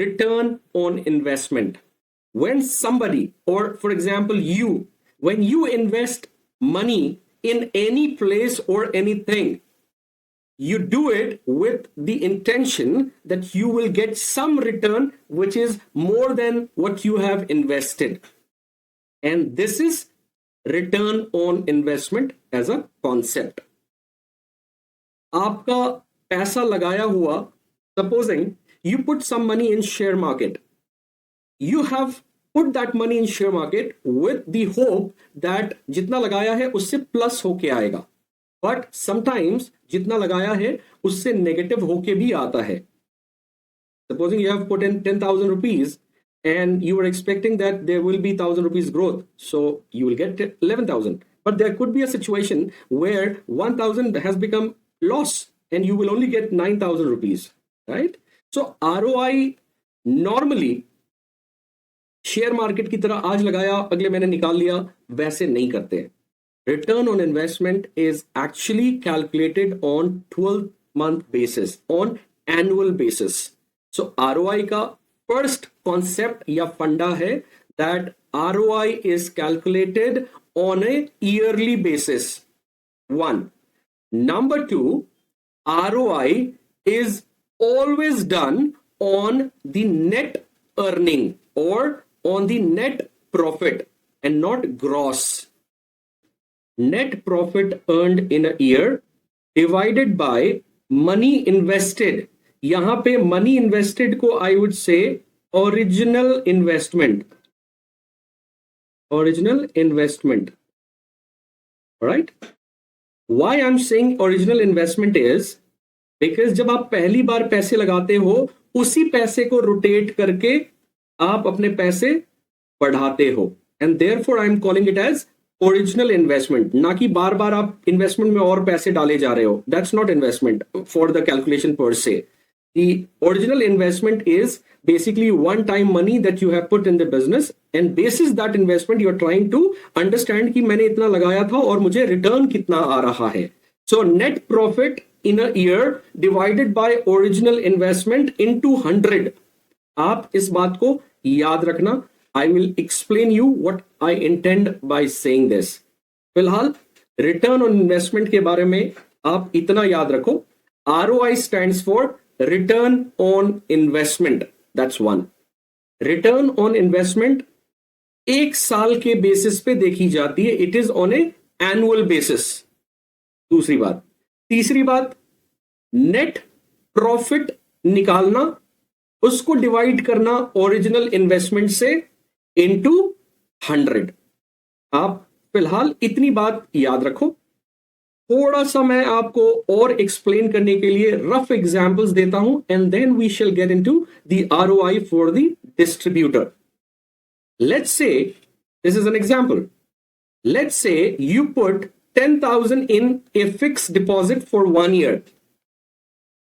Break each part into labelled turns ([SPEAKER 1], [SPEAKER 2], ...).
[SPEAKER 1] return on investment. When somebody, or for example, when you invest money in any place or anything, you do it with the intention that you will get some return which is more than what you have invested. And this is return on investment as a concept. आपका पैसा लगाया हुआ, supposing you put some money in share market, you have put that money in share market with the hope that जितना लगाया है उससे plus होके आएगा, but sometimes जितना लगाया है उससे नेगेटिव होके भी आता है. Supposing you have put in 10,000 rupees and you were expecting that there will be 1,000 rupees growth, so you will get 11,000. But there could be a situation where 1,000 has become loss and you will only get 9,000 rupees, right? So ROI normally share market की तरह आज लगाया अगले महीने निकाल लिया वैसे नहीं करते. Return on investment is actually calculated on 12-month basis, on annual basis. So ROI का फर्स्ट कॉन्सेप्ट या फंडा है that ROI is calculated on A yearly basis. 1. Number 2, ROI is always done on the net earning or on the net profit and not gross. Net profit earned in a year divided by money invested. यहां पे money invested को I would say original investment. Original investment. Alright? Why I'm saying original investment is because जब आप पहली बार पैसे लगाते हो उसी पैसे को रोटेट करके आप अपने पैसे बढ़ाते हो, and therefore I am calling it as original investment. ना कि बार बार आप इन्वेस्टमेंट में और पैसे डाले जा रहे हो. That's not investment for the calculation पर से. The original investment is basically one time money that you have put in the business, and basis that investment you are trying to understand कि मैंने इतना लगाया था और मुझे रिटर्न कितना आ रहा है. So net profit in a year divided by original investment into 100. आप इस बात को याद रखना. I will explain you what I intend by saying this. फिलहाल रिटर्न ऑन इन्वेस्टमेंट के बारे में आप इतना याद रखो. ROI stands for return on investment. That's one. Return on investment एक साल के बेसिस पे देखी जाती है. It is on A annual basis. दूसरी बात. तीसरी बात, नेट प्रॉफिट निकालना, उसको डिवाइड करना ओरिजिनल इन्वेस्टमेंट से इनटू 100. आप फिलहाल इतनी बात याद रखो. थोड़ा सा मैं आपको और एक्सप्लेन करने के लिए रफ एग्जांपल्स देता हूं, and then we shall get into the ROI for the distributor. Let's say this is an example. Let's say you put 10,000 in a fixed deposit for 1 year.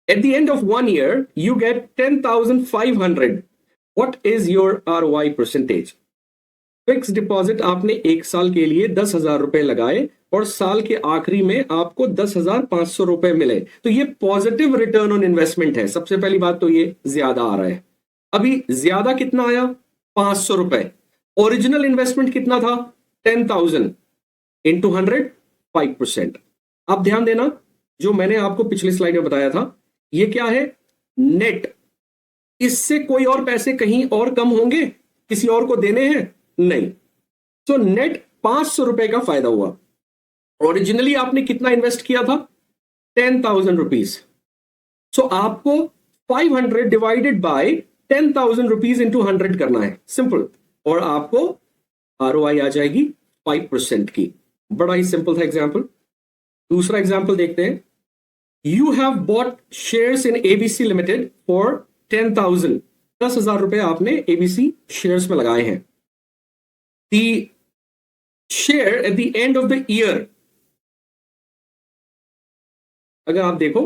[SPEAKER 1] At the end of 1 year, you get 10,500. What is your ROI percentage? Fix deposit आपने एक साल के लिए 10,000 रुपए लगाए और साल के आखिरी में आपको 10,500 रुपए मिले, तो ये पॉजिटिव रिटर्न ऑन इन्वेस्टमेंट है. सबसे पहली बात तो ये ज्यादा आ रहा है. अभी ज्यादा कितना आया? 500 रुपए. ओरिजिनल इन्वेस्टमेंट कितना था? 10,000 इंटू 100, 5%. आप ध्यान देना, जो मैंने आपको पिछली स्लाइड में बताया था, ये क्या है? नेट. इससे कोई और पैसे कहीं और कम होंगे? किसी और को देने हैं? नहीं. सो नेट 500 रुपए का फायदा हुआ. ओरिजिनली आपने कितना इन्वेस्ट किया था? 10,000 रुपीज. सो आपको 500 डिवाइडेड बाय 10,000 रुपीज इंटू 100 करना है. सिंपल. और आपको आरओआई आ जाएगी 5% की. बड़ा ही सिंपल था एग्जाम्पल. दूसरा एग्जाम्पल देखते हैं. You have bought shares in ABC limited for 10,000. 10,000 रुपए आपने एबीसी शेयर्स में लगाए हैं. The share at the end of the year, अगर आप देखो,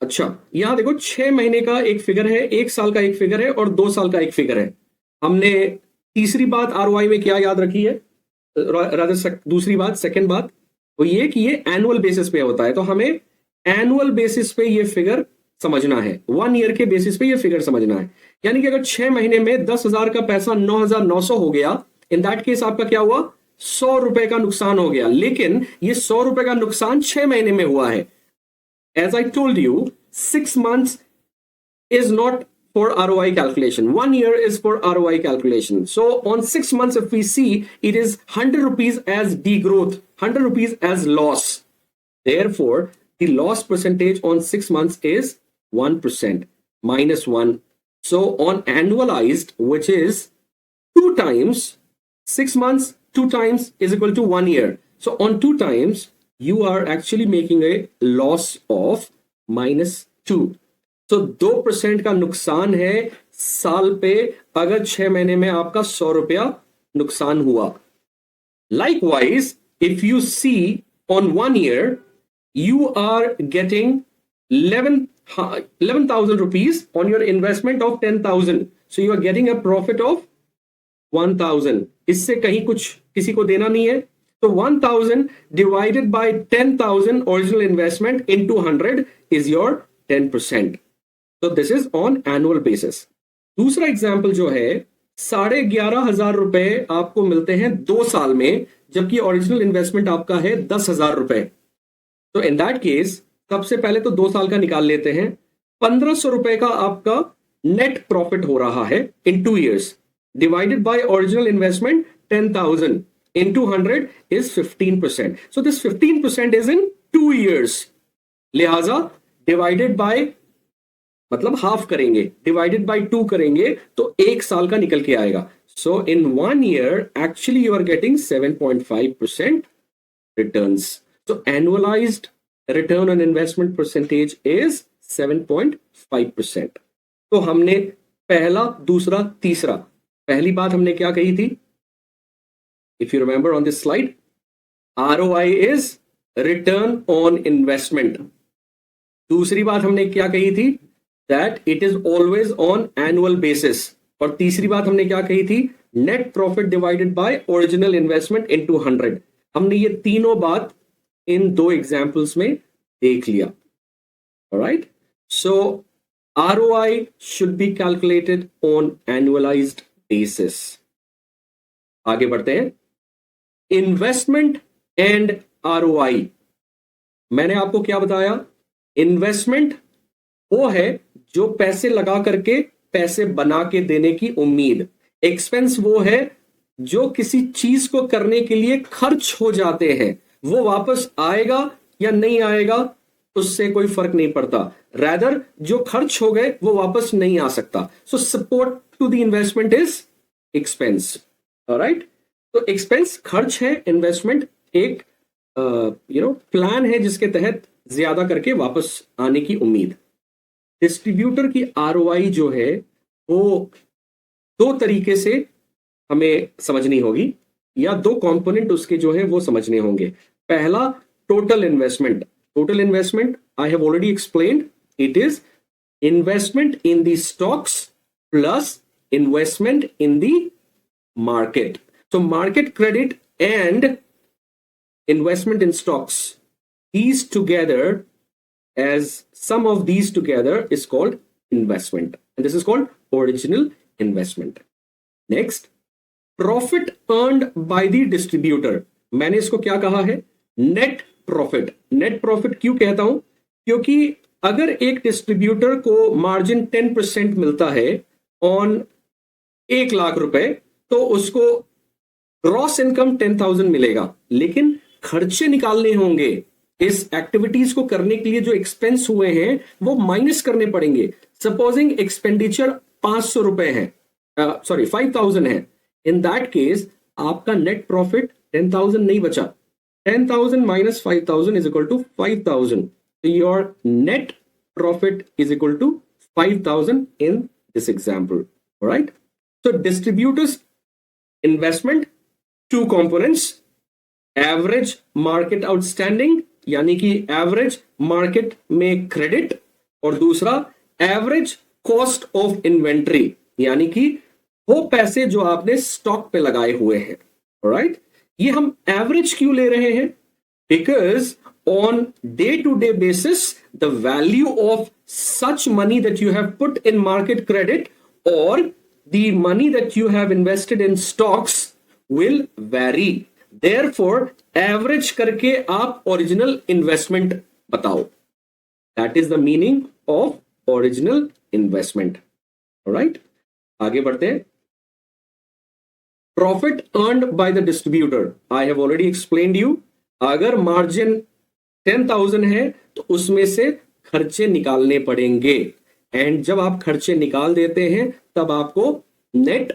[SPEAKER 1] अच्छा यहां देखो 6 महीने का एक फिगर है, 1 साल का एक फिगर है और 2 साल का एक फिगर है. हमने तीसरी बात आरओआई में क्या याद रखी है? दूसरी बात, सेकंड बात वो ये कि ये एनुअल बेसिस पे होता है, तो हमें एनुअल बेसिस पे ये फिगर समझना है, 1 ईयर के बेसिस पे ये फिगर समझना है। यानी कि अगर 6 महीने में 10,000 का पैसा 9,900 हो गया, इन दैट केस आपका क्या हुआ, 100 रुपए का नुकसान हो गया। लेकिन ये 100 रुपए का नुकसान 6 महीने में हुआ है। As I told you, 6 months is not for ROI calculation. 1 year is for ROI calculation. So on 6 months, if we see, it is 100 rupees as degrowth, 100 rupees as loss. Therefore, the loss percentage on 6 months is 1%, -1. So on annualized, which is 2 times 6 months, 2 times is equal to 1 year. So on 2 times, you are actually making a loss of -2. तो 2% का नुकसान है साल पे, अगर 6 महीने में आपका 100 रुपया नुकसान हुआ। Likewise if you see on 1 year, you are getting 11,000 rupees on your investment of 10,000. So you are getting a profit of 1,000. इससे कहीं कुछ किसी को देना नहीं है। तो 1,000 divided by 10,000 original investment into 100 is your 10%. So this is on annual basis. दूसरा एग्जाम्पल जो है, 11,500 रुपए आपको मिलते हैं 2 साल में, जबकि ओरिजिनल इन्वेस्टमेंट आपका है 10,000 रुपए। तो इन दैट केस सबसे पहले तो 2 साल का निकाल लेते हैं। 1,500 रुपए का आपका नेट प्रॉफिट हो रहा है इन 2 years, divided by original investment 10,000 into 100 is 15%. So this 15% is in 2 years. लिहाजा डिवाइडेड बाय मतलब हाफ करेंगे, डिवाइडेड बाय 2 करेंगे तो 1 साल का निकल के आएगा। So in 1 year actually you are getting 7.5% returns. So annualized return on investment percentage is 7.5%. तो हमने पहला, दूसरा, तीसरा, पहली बात हमने क्या कही थी? If you remember on this slide, ROI is return on investment. दूसरी बात हमने क्या कही थी? That it is always on annual basis. और तीसरी बात हमने क्या कही थी? Net profit divided by original investment into 100. हमने ये तीनों बात इन 2 एग्जाम्पल्स में देख लिया। Alright? So ROI should be calculated on annualized basis. आगे बढ़ते हैं। Investment and ROI। मैंने आपको क्या बताया? इन्वेस्टमेंट वो है जो पैसे लगा करके पैसे बना के देने की उम्मीद। एक्सपेंस वो है जो किसी चीज को करने के लिए खर्च हो जाते हैं, वो वापस आएगा या नहीं आएगा उससे कोई फर्क नहीं पड़ता। रैदर जो खर्च हो गए वो वापस नहीं आ सकता। So support to the investment is expense. Alright, तो एक्सपेंस खर्च है, इन्वेस्टमेंट एक प्लान है जिसके तहत ज्यादा करके वापस आने की उम्मीद। डिस्ट्रीब्यूटर की ROI जो है वो 2 तरीके से हमें समझनी होगी, या 2 कंपोनेंट उसके जो है वो समझने होंगे। पहला, total investment. Total investment I have already explained, it is investment in the stocks plus investment in the market. So market credit and investment in stocks, these together, as sum of these together is called investment, and this is called original investment. Next, profit earned by the distributor. मैंने इसको क्या कहा है? Net profit. Net profit क्यों कहता हूं? क्योंकि अगर एक डिस्ट्रीब्यूटर को मार्जिन 10% मिलता है ऑन 1 लाख रुपए, तो उसको ग्रॉस इनकम 10,000 मिलेगा, लेकिन खर्चे निकालने होंगे। इस एक्टिविटीज को करने के लिए जो एक्सपेंस हुए हैं वो माइनस करने पड़ेंगे। सपोजिंग एक्सपेंडिचर 500 रुपए है, 5,000 है, इन दैट केस आपका नेट प्रॉफिट 10,000 नहीं बचा। 10,000 minus 5,000 is equal to 5,000. So your net profit is equal to 5,000 in this example. All right. So distributors investment, 2 components, average market outstanding यानी कि एवरेज मार्केट में credit, और दूसरा average cost of inventory यानी कि वो पैसे जो आपने स्टॉक पे लगाए हुए हैं। ऑलराइट, ये हम एवरेज क्यों ले रहे हैं? Because on day-to-day basis, the value of such money that you have put in market credit or the money that you have invested in stocks will vary. Therefore, average करके आप original investment बताओ. That is the meaning of original investment. Alright? आगे बढ़ते हैं. Profit earned by the distributor. I have already explained you. अगर margin 10,000 है तो उसमें से खर्चे निकालने पड़ेंगे, एंड जब आप खर्चे निकाल देते हैं तब आपको नेट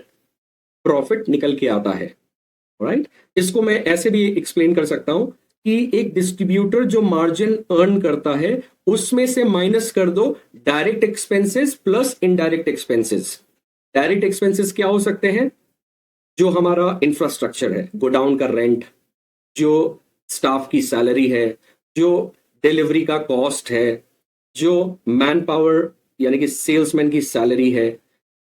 [SPEAKER 1] प्रॉफिट निकल के आता है. राइट? इसको मैं ऐसे भी एक्सप्लेन कर सकता हूं कि एक डिस्ट्रीब्यूटर जो मार्जिन अर्न करता है उसमें से माइनस कर दो direct expenses plus indirect expenses. Direct expenses क्या हो सकते हैं? जो हमारा इंफ्रास्ट्रक्चर है, गोडाउन का रेंट, जो स्टाफ की सैलरी है, जो डिलीवरी का कॉस्ट है, जो मैन पावर यानी कि सेल्समैन की सैलरी है,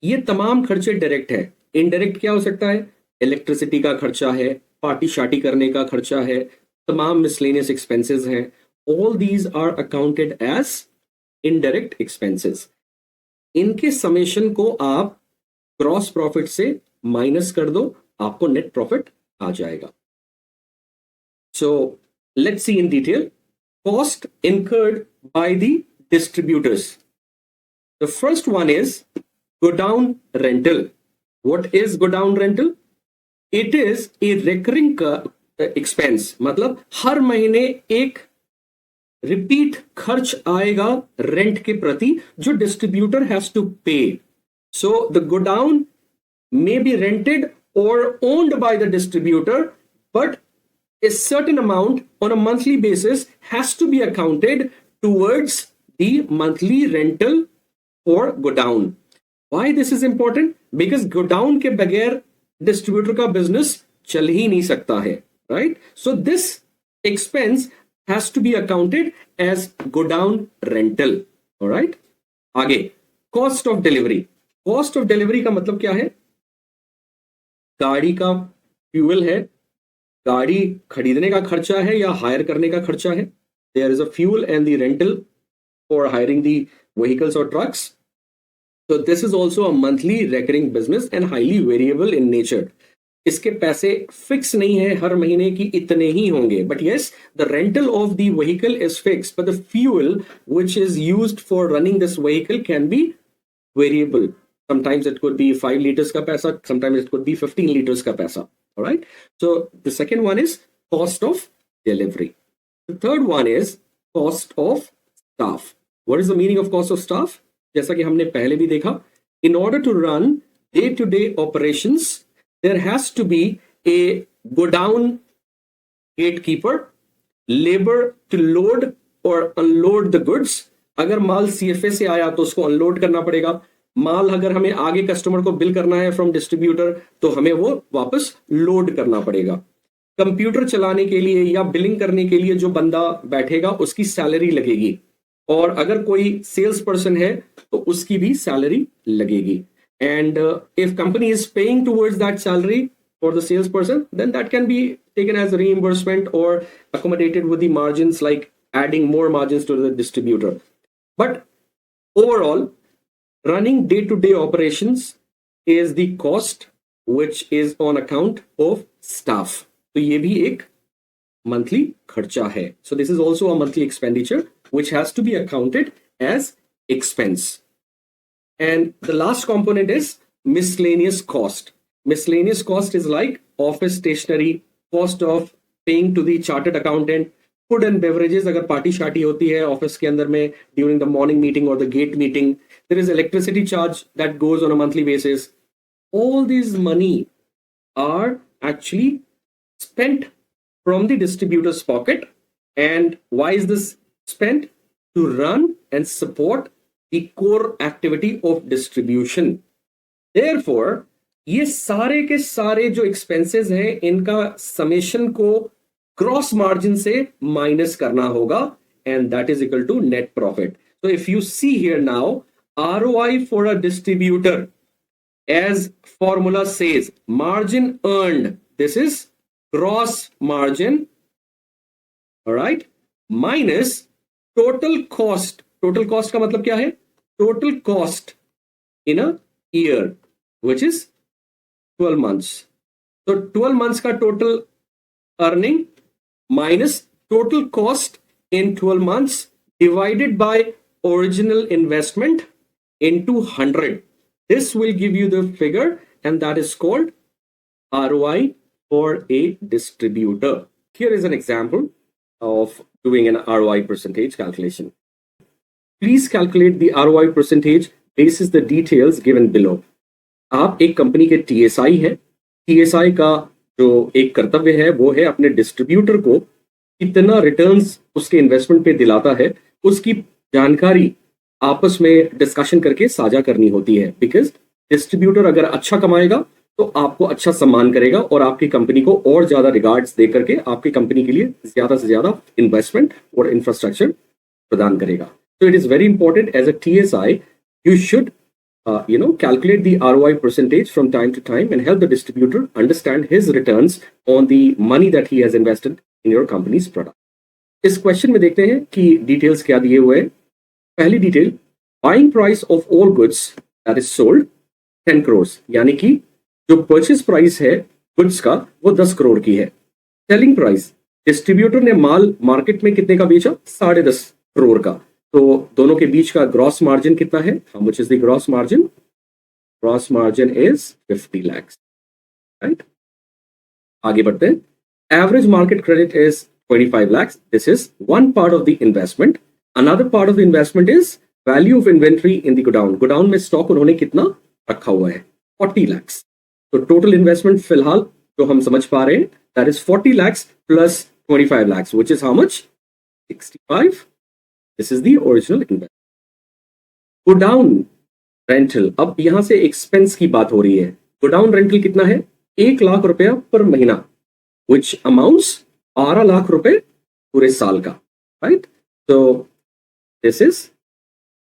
[SPEAKER 1] ये तमाम खर्चे डायरेक्ट है. इनडायरेक्ट क्या हो सकता है? इलेक्ट्रिसिटी का खर्चा है, पार्टी शार्टी करने का खर्चा है, तमाम मिसलेनियस एक्सपेंसेस हैं. All these are accounted as indirect expenses. इनके समेशन को आप ग्रॉस प्रॉफिट से माइनस कर दो, आपको नेट प्रॉफिट आ जाएगा. So let's see in detail. Cost incurred by the distributors. The first one is godown rental. What is godown rental? It is a recurring expense. मतलब हर महीने एक रिपीट खर्च आएगा रेंट के प्रति जो डिस्ट्रीब्यूटर हैज टू पे. So the godown may be rented or owned by the distributor, but a certain amount on a monthly basis has to be accounted towards the monthly rental for godown. Why this is important? Because godown के बगैर distributor का business चल ही नहीं सकता है, right? So this expense has to be accounted as godown rental. All right? आगे cost of delivery. Cost of delivery का मतलब क्या है? गाड़ी का फ्यूल है, गाड़ी खरीदने का खर्चा है या हायर करने का खर्चा है. There is a fuel and the rental for hiring the vehicles और trucks. So this is also a monthly recurring business and highly variable in nature. इसके पैसे फिक्स नहीं है हर महीने की इतने ही होंगे, but yes the rental of the vehicle is fix, but the fuel which is used for running this vehicle can be variable. Sometimes it could be 5 liters का पैसा, sometimes it could be 15 liters का पैसा. All right. So the second one is cost of delivery. The third one is cost of staff. What is the meaning of cost of staff? जैसा कि हमने पहले भी देखा, in order to run day-to-day operations, there has to be a godown gatekeeper, labor to load or unload the goods. अगर माल CFA से आया तो उसको अनलोड करना पड़ेगा. माल अगर हमें आगे कस्टमर को बिल करना है फ्रॉम डिस्ट्रीब्यूटर तो हमें वो वापस लोड करना पड़ेगा. कंप्यूटर चलाने के लिए या बिलिंग करने के लिए जो बंदा बैठेगा उसकी सैलरी लगेगी, और अगर कोई सेल्स पर्सन है तो उसकी भी सैलरी लगेगी. And if company is paying towards that salary for the sales person, then that can be taken as reimbursement और accommodated with the margins, like adding more margins to the distributor. But overall, running day-to-day operations is the cost which is on account of staff. तो ये भी एक monthly खर्चा है. So this is also a monthly expenditure which has to be accounted as expense. And the last component is miscellaneous cost. Miscellaneous cost is like office stationery, cost of paying to the chartered accountant, food and beverages अगर party शार्टी होती है office के अंदर में during the morning meeting or the gate meeting. There is electricity charge that goes on a monthly basis. All these money are actually spent from the distributor's pocket. And why is this spent? To run and support the core activity of distribution. Therefore, ये सारे के सारे जो expenses हैं इनका summation को gross margin से minus करना होगा, and that is equal to net profit. So if you see here now, ROI for a distributor, as formula says, margin earned. This is gross margin. All right. Minus total cost. Total cost का मतलब क्या है? Total cost in a year which is 12 months। तो 12 months का total earning minus total cost in 12 months divided by original investment into 100. This will give you the figure, and that is called ROI for a distributor. Here is an example of doing an ROI percentage calculation. Please calculate the ROI percentage basis the details given below. आप एक company के TSI है। TSI का जो एक कर्तव्य है वो है अपने डिस्ट्रीब्यूटर को कितना रिटर्न्स उसके इन्वेस्टमेंट पे दिलाता है उसकी जानकारी आपस में डिस्कशन करके साझा करनी होती है। बिकॉज डिस्ट्रीब्यूटर अगर अच्छा कमाएगा तो आपको अच्छा सम्मान करेगा और आपकी कंपनी को और ज्यादा रिगार्ड्स दे करके आपकी कंपनी के लिए ज्यादा से ज्यादा इन्वेस्टमेंट और इंफ्रास्ट्रक्चर प्रदान करेगा। So it is very important as a TSI, you should calculate the ROI percentage from time to time and help the distributor understand his returns on the money that he has invested in your company's product. इस question में देखते हैं कि details क्या दिए हुए हैं। पहली detail, buying price of all goods that is sold 10 crores, यानी कि जो परचेस प्राइस है गुड्स का वो 10 करोड़ की है। सेलिंग प्राइस, डिस्ट्रीब्यूटर ने माल मार्केट में कितने का बेचा? 10.5 करोड़ का। तो दोनों के बीच का ग्रॉस मार्जिन कितना है? How much is the gross margin? Gross margin is 50 lakhs, right. आगे बढ़ते हैं। Average market credit is 25 lakhs. This is one part of the investment. Another part of the investment is value of inventory in the godown. Godown में stock उन्होंने कितना रखा हुआ है? 40 lakhs. तो टोटल इन्वेस्टमेंट फिलहाल जो हम समझ पा रहे हैं that is 40 lakhs plus 25 lakhs, which is how much? 65. This is the original investment. Godown rental, अब यहां से एक्सपेंस की बात हो रही है। गोडाउन रेंटल कितना है? 1 लाख रुपया पर महीना, विच अमाउंट्स 12 लाख रुपए पूरे साल का, राइट। तो this is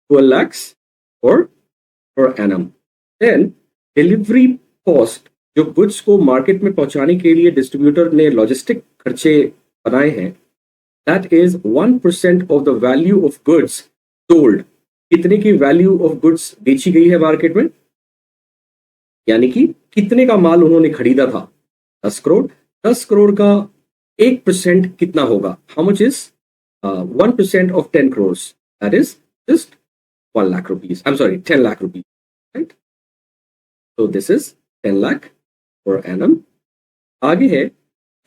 [SPEAKER 1] 12 lakhs per annum. Then delivery cost, जो गुड्स को मार्केट में पहुंचाने के लिए डिस्ट्रीब्यूटर ने लॉजिस्टिक खर्चे बनाए हैं, that is 1% of the value of goods sold. कितने की वैल्यू ऑफ गुड्स बेची गई है मार्केट में? यानी कि कितने का माल उन्होंने खरीदा था? 10 करोड़। 10 करोड़ का 1% कितना होगा? How much is 1% of 10 crores? That is just 1 lakh rupees. I'm sorry, 10 lakh rupees, right? So this is 10 lakh per annum. आगे है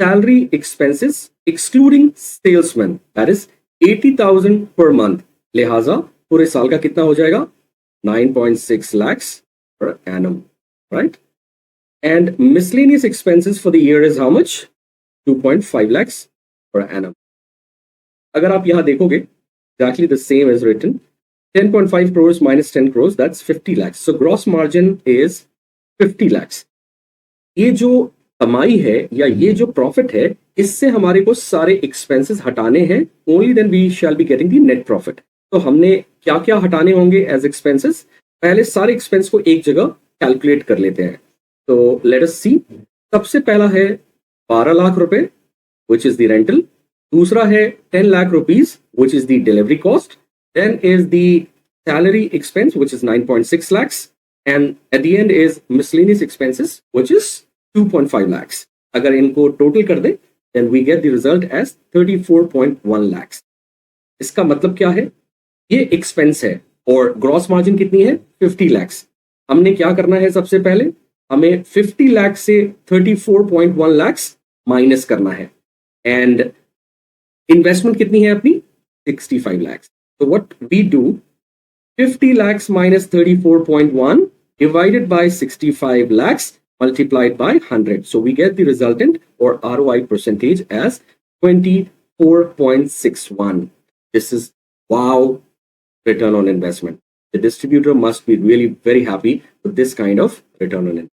[SPEAKER 1] salary expenses excluding salesman, that is 80,000 per month. लिहाजा पूरे साल का कितना हो जाएगा? 9.6 lakhs per annum, right? And miscellaneous expenses for the year is how much? 2.5 lakhs per annum. अगर आप यहां देखोगे, exactly the same is written. 10.5 crores minus 10 crores, that's 50 lakhs. So gross margin is 50 lakhs. ये जो कमाई है या ये जो प्रॉफिट है, इससे हमारे को सारे एक्सपेंसेस हटाने हैं। Only then we shall be getting the net profit. तो हमने क्या क्या हटाने होंगे एज एक्सपेंसेस? पहले सारे एक्सपेंस को एक जगह कैलकुलेट कर लेते हैं। तो लेट अस सी। सबसे पहला है 12 लाख रुपए विच इज द रेंटल। दूसरा है 10 lakh rupees which is the delivery cost. Then is the salary expense which is 9.6 lakhs, and at the end is miscellaneous expenses which is 2.5 lakhs. अगर इनको टोटल कर दे then we get the result as 34.1 lakhs. इसका मतलब क्या है? ये expense है और ग्रॉस मार्जिन कितनी है? 50 lakhs. हमने क्या करना है? सबसे पहले हमें 50 lakhs से 34.1 lakhs माइनस करना है। एंड इन्वेस्टमेंट कितनी है अपनी? 65 lakhs. So what we do, 50 lakhs minus 34.1 divided by 65 lakhs multiplied by 100. So we get the resultant or ROI percentage as 24.61. This is wow return on investment. The distributor must be really very happy with this kind of return on investment.